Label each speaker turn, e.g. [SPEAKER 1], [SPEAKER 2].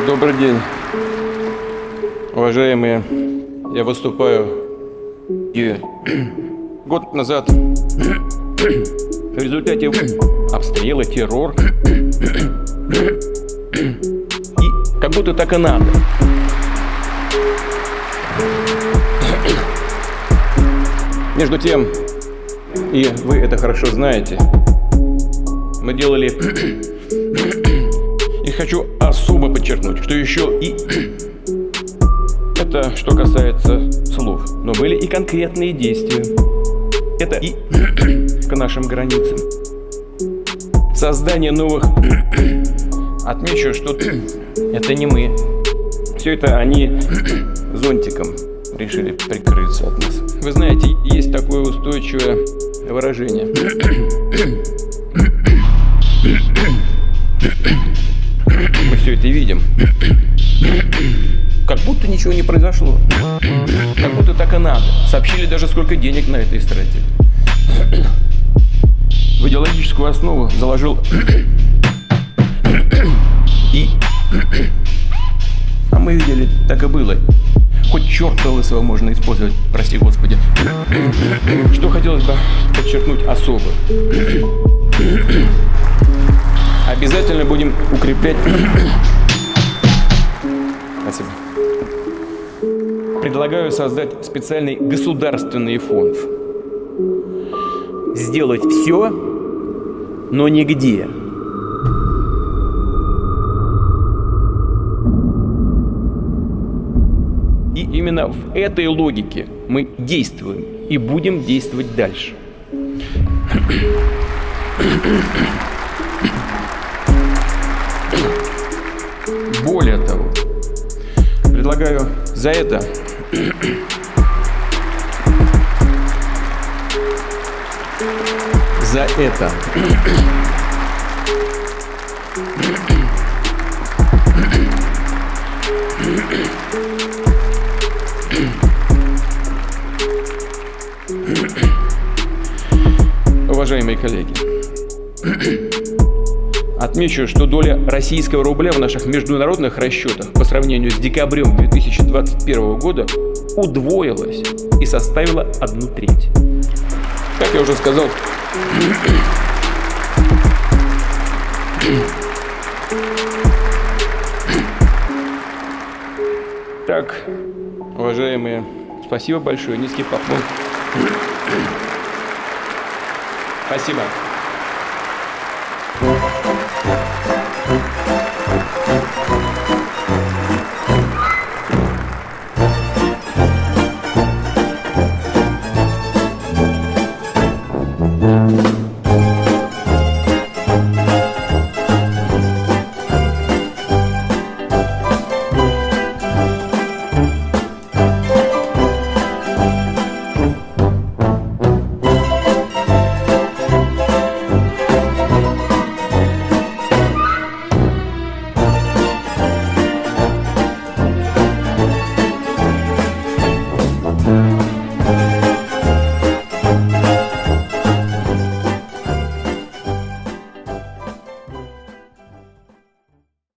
[SPEAKER 1] Добрый день, уважаемые. Я выступаю и год назад в результате обстрела, террор. И как будто так и надо. Между тем, и вы это хорошо знаете, мы делали, и хочу особо подчеркнуть, что еще и это что касается слов, но были и конкретные действия. Это и к нашим границам. Создание новых. Отмечу, что это не мы. Все это они зонтиком решили прикрыться от нас. Вы знаете, есть такое устойчивое выражение. Мы все это видим. Как будто ничего не произошло. Как будто так и надо. Сообщили даже, сколько денег на это истратили. В идеологическую основу заложил и... А мы видели, так и было. Хоть черта лысого можно использовать, прости господи. Что хотелось бы подчеркнуть особо. Обязательно будем укреплять... Спасибо. Предлагаю создать специальный государственный фонд. Сделать все, но нигде. И именно в этой логике мы действуем и будем действовать дальше. Более того, предлагаю за это уважаемые коллеги, отмечу, что доля российского рубля в наших международных расчетах по сравнению с декабрем 2021 года удвоилась и составила 1/3. Как я уже сказал, так, уважаемые, спасибо большое, низкий поклон. Спасибо.